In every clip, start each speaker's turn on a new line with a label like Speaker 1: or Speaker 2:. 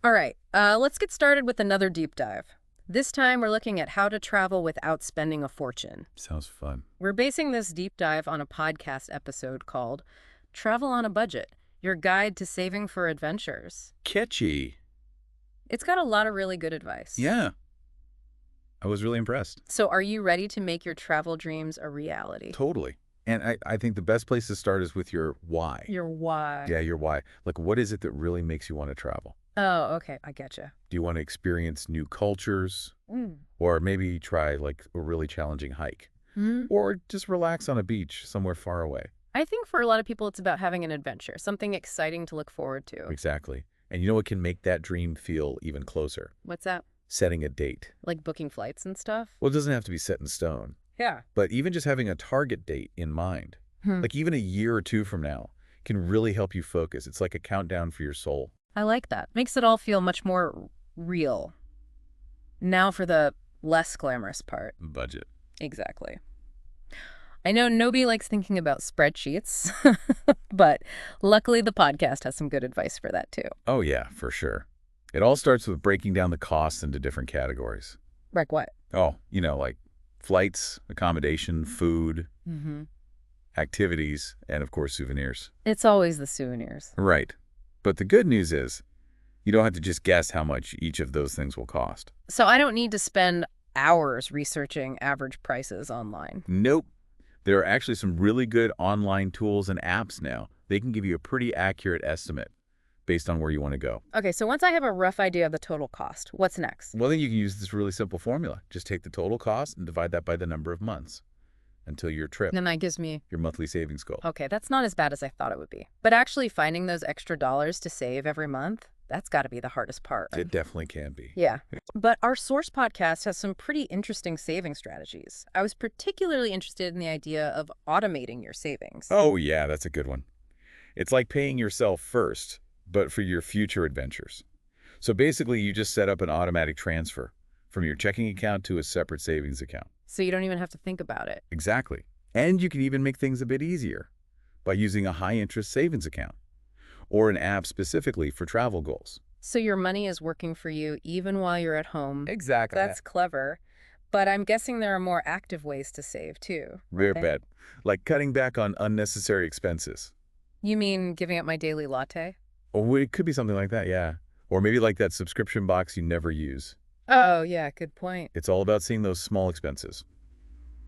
Speaker 1: All right, let's get started with another deep dive. This time we're looking at how to travel without spending a fortune.
Speaker 2: Sounds fun.
Speaker 1: We're basing this deep dive on a podcast episode called Travel on a Budget, Your Guide to Saving for Adventures.
Speaker 2: Catchy.
Speaker 1: It's got a lot of really good advice.
Speaker 2: Yeah. I was really impressed.
Speaker 1: So are you ready to make your travel dreams a reality?
Speaker 2: Totally. And I think the best place to start is with your why.
Speaker 1: Your why.
Speaker 2: Yeah, your why. Like, what is it that really makes you want to travel?
Speaker 1: Oh, okay, I getcha.
Speaker 2: Do you want to experience new cultures? Or maybe try, like, a really challenging hike?
Speaker 1: Hmm?
Speaker 2: Or just relax on a beach somewhere far away?
Speaker 1: I think for a lot of people it's about having an adventure, something exciting to look forward to.
Speaker 2: Exactly. And you know what can make that dream feel even closer?
Speaker 1: What's that?
Speaker 2: Setting a date.
Speaker 1: Like booking flights and stuff?
Speaker 2: Well, it doesn't have to be set in stone.
Speaker 1: Yeah.
Speaker 2: But even just having a target date in mind,
Speaker 1: Hmm.
Speaker 2: like even a year or two from now, can really help you focus. It's like a countdown for your soul.
Speaker 1: I like that. Makes it all feel much more real. Now for the less glamorous part.
Speaker 2: Budget.
Speaker 1: Exactly. I know nobody likes thinking about spreadsheets, but luckily the podcast has some good advice for that too.
Speaker 2: Oh, yeah, for sure. It all starts with breaking down the costs into different categories.
Speaker 1: Like what?
Speaker 2: Oh, like flights, accommodation, food,
Speaker 1: Mm-hmm.
Speaker 2: activities, and of course, souvenirs.
Speaker 1: It's always the souvenirs.
Speaker 2: Right. But the good news is you don't have to just guess how much each of those things will cost.
Speaker 1: So I don't need to spend hours researching average prices online.
Speaker 2: Nope. There are actually some really good online tools and apps now. They can give you a pretty accurate estimate based on where you want to go.
Speaker 1: Okay, so once I have a rough idea of the total cost, what's next?
Speaker 2: Well, then you can use this really simple formula. Just take the total cost and divide that by the number of months until your trip,
Speaker 1: Then that gives me,
Speaker 2: your monthly savings goal.
Speaker 1: okay, that's not as bad as I thought it would be. But actually finding those extra dollars to save every month, that's got to be the hardest part.
Speaker 2: It definitely can be.
Speaker 1: Yeah. But our Source podcast has some pretty interesting saving strategies. I was particularly interested in the idea of automating your savings.
Speaker 2: Oh, yeah, that's a good one. It's like paying yourself first, but for your future adventures. So basically, you just set up an automatic transfer from your checking account to a separate savings account.
Speaker 1: So you don't even have to think about it.
Speaker 2: Exactly. And you can even make things a bit easier by using a high-interest savings account or an app specifically for travel goals.
Speaker 1: So your money is working for you even while you're at home.
Speaker 2: Exactly.
Speaker 1: That's clever. But I'm guessing there are more active ways to save, too.
Speaker 2: Rare
Speaker 1: right?
Speaker 2: bet. Like cutting back on unnecessary expenses.
Speaker 1: You mean giving up my daily latte?
Speaker 2: Or it could be something like that, yeah. Or maybe like that subscription box you never use.
Speaker 1: Oh, yeah, good point.
Speaker 2: It's all about seeing those small expenses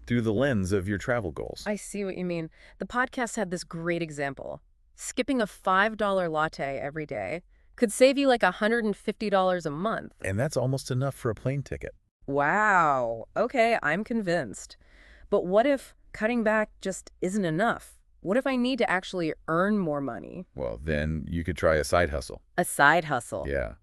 Speaker 2: through the lens of your travel goals.
Speaker 1: I see what you mean. The podcast had this great example. Skipping a $5 latte every day could save you like $150 a month.
Speaker 2: And that's almost enough for a plane ticket.
Speaker 1: Wow. Okay, I'm convinced. But what if cutting back just isn't enough? What if I need to actually earn more money?
Speaker 2: Well, then you could try a side hustle.
Speaker 1: A side hustle.
Speaker 2: Yeah.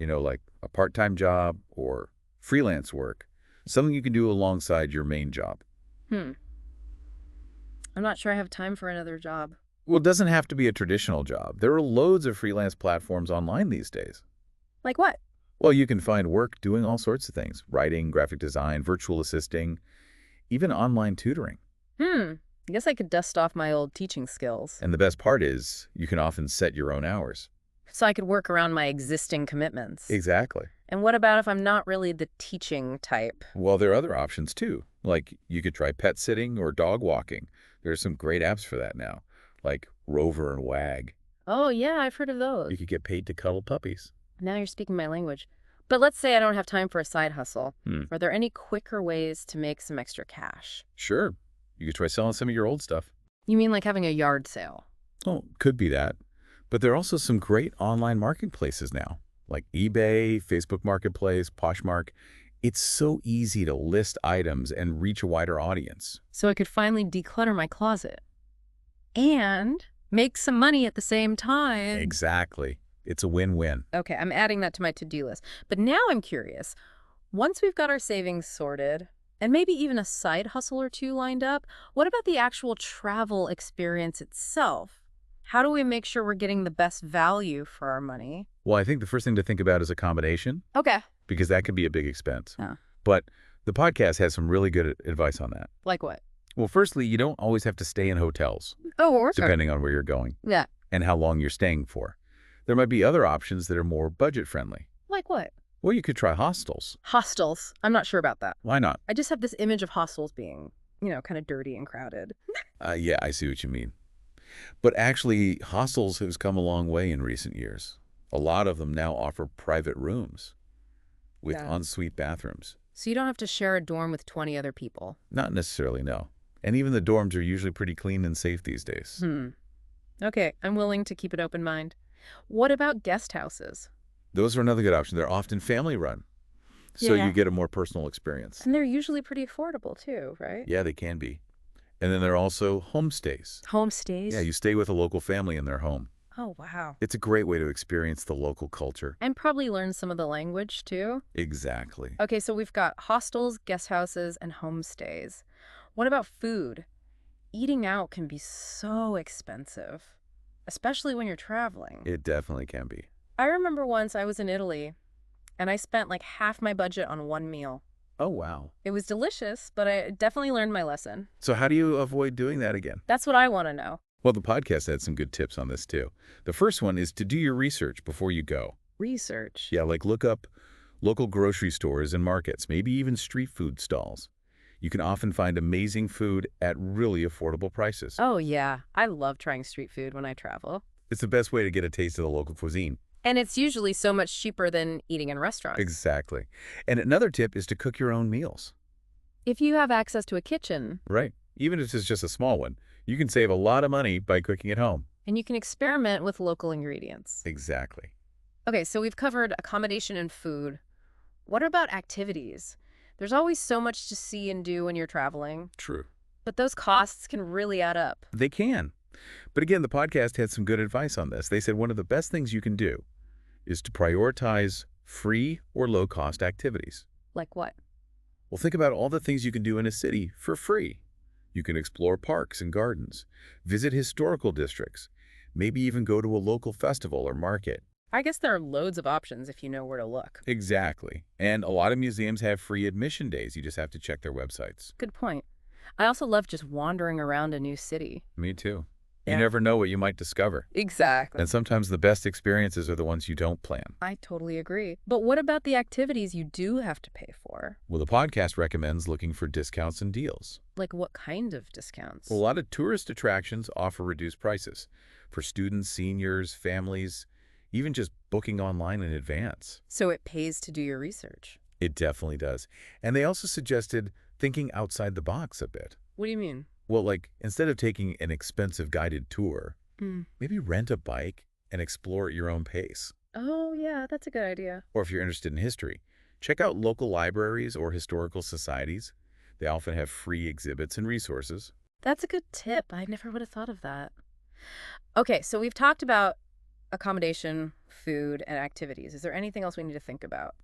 Speaker 2: Like a part-time job or freelance work. Something you can do alongside your main job.
Speaker 1: I'm not sure I have time for another job.
Speaker 2: Well, it doesn't have to be a traditional job. There are loads of freelance platforms online these days.
Speaker 1: Like what?
Speaker 2: Well, you can find work doing all sorts of things. Writing, graphic design, virtual assisting, even online tutoring.
Speaker 1: I guess I could dust off my old teaching skills.
Speaker 2: And the best part is you can often set your own hours.
Speaker 1: So I could work around my existing commitments.
Speaker 2: Exactly.
Speaker 1: And what about if I'm not really the teaching type?
Speaker 2: Well, there are other options too. Like you could try pet sitting or dog walking. There's some great apps for that now, like Rover and Wag.
Speaker 1: Oh, yeah, I've heard of those.
Speaker 2: You could get paid to cuddle puppies.
Speaker 1: Now you're speaking my language. But let's say I don't have time for a side hustle. Are there any quicker ways to make some extra cash?
Speaker 2: Sure. You could try selling some of your old stuff.
Speaker 1: You mean like having a yard sale?
Speaker 2: Oh, could be that. But there are also some great online marketplaces now, like eBay, Facebook Marketplace, Poshmark. It's so easy to list items and reach a wider audience.
Speaker 1: So I could finally declutter my closet. And make some money at the same time.
Speaker 2: Exactly. It's a win-win.
Speaker 1: Okay, I'm adding that to my to-do list. But now I'm curious. Once we've got our savings sorted, and maybe even a side hustle or two lined up, what about the actual travel experience itself? How do we make sure we're getting the best value for our money?
Speaker 2: Well, I think the first thing to think about is accommodation,
Speaker 1: Okay.
Speaker 2: because that could be a big expense.
Speaker 1: Oh.
Speaker 2: But the podcast has some really good advice on that.
Speaker 1: Like what?
Speaker 2: Well, firstly, you don't always have to stay in hotels,
Speaker 1: Oh, or
Speaker 2: depending on where you're going
Speaker 1: yeah.
Speaker 2: and how long you're staying for. There might be other options that are more budget-friendly.
Speaker 1: Like what?
Speaker 2: Well, you could try hostels.
Speaker 1: Hostels. I'm not sure about that.
Speaker 2: Why not?
Speaker 1: I just have this image of hostels being, kind of dirty and crowded.
Speaker 2: Yeah, I see what you mean. But actually, hostels has come a long way in recent years. A lot of them now offer private rooms with
Speaker 1: Yeah.
Speaker 2: ensuite bathrooms.
Speaker 1: So you don't have to share a dorm with 20 other people.
Speaker 2: Not necessarily, no. And even the dorms are usually pretty clean and safe these days.
Speaker 1: Okay, I'm willing to keep an open mind. What about guest houses?
Speaker 2: Those are another good option. They're often family-run, so
Speaker 1: Yeah.
Speaker 2: you get a more personal experience.
Speaker 1: And they're usually pretty affordable too, right?
Speaker 2: Yeah, they can be. And then there are also homestays.
Speaker 1: Homestays?
Speaker 2: Yeah, you stay with a local family in their home.
Speaker 1: Oh, wow.
Speaker 2: It's a great way to experience the local culture.
Speaker 1: And probably learn some of the language too.
Speaker 2: Exactly.
Speaker 1: Okay, so we've got hostels, guest houses, and homestays. What about food? Eating out can be so expensive, especially when you're traveling.
Speaker 2: It definitely can be.
Speaker 1: I remember once I was in Italy and I spent like half my budget on one meal.
Speaker 2: Oh, wow.
Speaker 1: It was delicious, but I definitely learned my lesson.
Speaker 2: So how do you avoid doing that again?
Speaker 1: That's what I want to know.
Speaker 2: Well, the podcast had some good tips on this too. The first one is to do your research before you go.
Speaker 1: Research.
Speaker 2: Yeah, like look up local grocery stores and markets, maybe even street food stalls. You can often find amazing food at really affordable prices.
Speaker 1: Oh, yeah. I love trying street food when I travel.
Speaker 2: It's the best way to get a taste of the local cuisine.
Speaker 1: And it's usually so much cheaper than eating in restaurants.
Speaker 2: Exactly. And another tip is to cook your own meals.
Speaker 1: If you have access to a kitchen,
Speaker 2: Right. Even if it's just a small one, you can save a lot of money by cooking at home.
Speaker 1: and you can experiment with local ingredients.
Speaker 2: Exactly.
Speaker 1: Okay, so we've covered accommodation and food. What about activities? There's always so much to see and do when you're traveling,
Speaker 2: True.
Speaker 1: but those costs can really add up.
Speaker 2: They can. But again, the podcast had some good advice on this. They said one of the best things you can do is to prioritize free or low-cost activities.
Speaker 1: Like what?
Speaker 2: Well, think about all the things you can do in a city for free. You can explore parks and gardens, visit historical districts, maybe even go to a local festival or market.
Speaker 1: I guess there are loads of options if you know where to look.
Speaker 2: Exactly. And a lot of museums have free admission days. You just have to check their websites.
Speaker 1: Good point. I also love just wandering around a new city.
Speaker 2: Me too.
Speaker 1: Yeah.
Speaker 2: You never know what you might discover.
Speaker 1: Exactly.
Speaker 2: And sometimes the best experiences are the ones you don't plan.
Speaker 1: I totally agree. But what about the activities you do have to pay for?
Speaker 2: Well, the podcast recommends looking for discounts and deals.
Speaker 1: Like what kind of discounts?
Speaker 2: Well, a lot of tourist attractions offer reduced prices for students, seniors, families, even just booking online in advance.
Speaker 1: So it pays to do your research.
Speaker 2: It definitely does. And they also suggested thinking outside the box a bit.
Speaker 1: What do you mean?
Speaker 2: Well, like instead of taking an expensive guided tour, maybe rent a bike and explore at your own pace.
Speaker 1: Oh, yeah, that's a good idea.
Speaker 2: Or if you're interested in history, check out local libraries or historical societies. They often have free exhibits and resources.
Speaker 1: That's a good tip. I never would have thought of that. Okay, so we've talked about accommodation, food, and activities. Is there anything else we need to think about?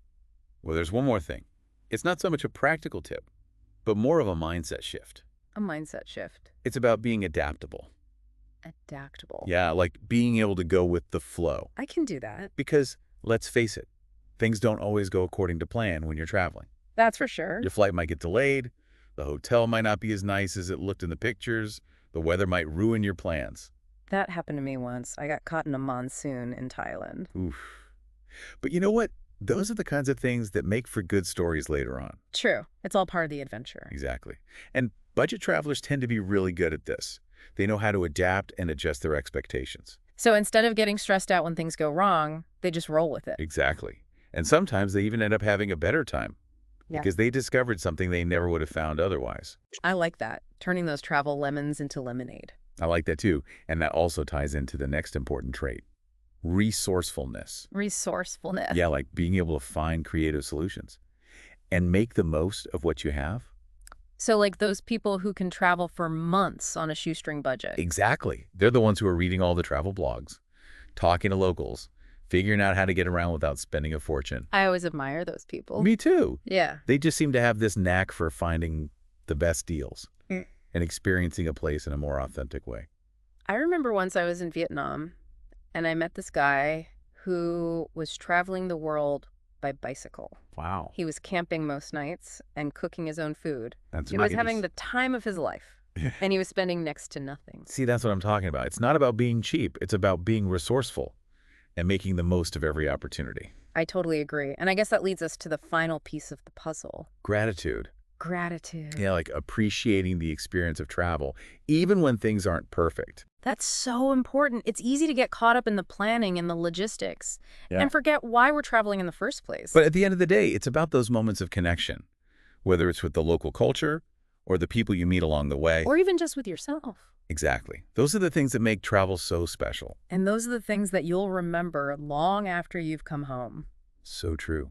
Speaker 2: Well, there's one more thing. It's not so much a practical tip, but more of a mindset shift.
Speaker 1: A mindset shift.
Speaker 2: It's about being adaptable.
Speaker 1: Adaptable.
Speaker 2: Yeah, like being able to go with the flow.
Speaker 1: I can do that.
Speaker 2: Because, let's face it, things don't always go according to plan when you're traveling.
Speaker 1: That's for sure.
Speaker 2: Your flight might get delayed, the hotel might not be as nice as it looked in the pictures, the weather might ruin your plans.
Speaker 1: That happened to me once. I got caught in a monsoon in Thailand.
Speaker 2: Oof. But you know what? Those are the kinds of things that make for good stories later on.
Speaker 1: True. It's all part of the adventure.
Speaker 2: Exactly. And budget travelers tend to be really good at this. They know how to adapt and adjust their expectations.
Speaker 1: So instead of getting stressed out when things go wrong, they just roll with it.
Speaker 2: Exactly. And sometimes they even end up having a better time because they discovered something they never would have found otherwise.
Speaker 1: I like that. Turning those travel lemons into lemonade.
Speaker 2: I like that too. And that also ties into the next important trait, resourcefulness.
Speaker 1: Resourcefulness.
Speaker 2: Yeah, like being able to find creative solutions and make the most of what you have.
Speaker 1: So like those people who can travel for months on a shoestring budget.
Speaker 2: Exactly. They're the ones who are reading all the travel blogs, talking to locals, figuring out how to get around without spending a fortune.
Speaker 1: I always admire those people.
Speaker 2: Me too.
Speaker 1: Yeah.
Speaker 2: They just seem to have this knack for finding the best deals and experiencing a place in a more authentic way.
Speaker 1: I remember once I was in Vietnam and I met this guy who was traveling the world by bicycle.
Speaker 2: Wow.
Speaker 1: He was camping most nights and cooking his own food.
Speaker 2: That's
Speaker 1: He was
Speaker 2: nice.
Speaker 1: having the time of his life, and he was spending next to nothing.
Speaker 2: See, that's what I'm talking about. It's not about being cheap. It's about being resourceful and making the most of every opportunity.
Speaker 1: I totally agree. And I guess that leads us to the final piece of the puzzle.
Speaker 2: Gratitude.
Speaker 1: Gratitude.
Speaker 2: Yeah, like appreciating the experience of travel, even when things aren't perfect.
Speaker 1: That's so important. It's easy to get caught up in the planning and the logistics
Speaker 2: Yeah.
Speaker 1: and forget why we're traveling in the first place.
Speaker 2: But at the end of the day, it's about those moments of connection, whether it's with the local culture or the people you meet along the way.
Speaker 1: Or even just with yourself.
Speaker 2: Exactly. Those are the things that make travel so special.
Speaker 1: And those are the things that you'll remember long after you've come home.
Speaker 2: So true.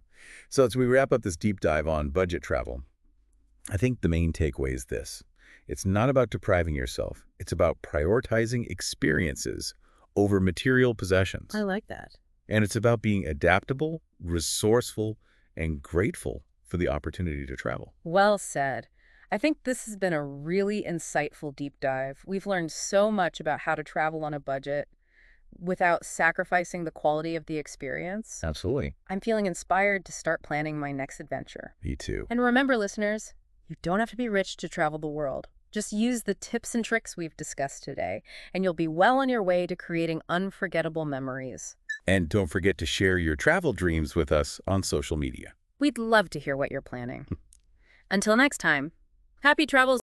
Speaker 2: So as we wrap up this deep dive on budget travel, I think the main takeaway is this. It's not about depriving yourself. It's about prioritizing experiences over material possessions.
Speaker 1: I like that.
Speaker 2: And it's about being adaptable, resourceful, and grateful for the opportunity to travel.
Speaker 1: Well said. I think this has been a really insightful deep dive. We've learned so much about how to travel on a budget without sacrificing the quality of the experience.
Speaker 2: Absolutely.
Speaker 1: I'm feeling inspired to start planning my next adventure.
Speaker 2: Me too.
Speaker 1: And remember, listeners, you don't have to be rich to travel the world. Just use the tips and tricks we've discussed today, and you'll be well on your way to creating unforgettable memories.
Speaker 2: And don't forget to share your travel dreams with us on social media.
Speaker 1: We'd love to hear what you're planning. Until next time, happy travels.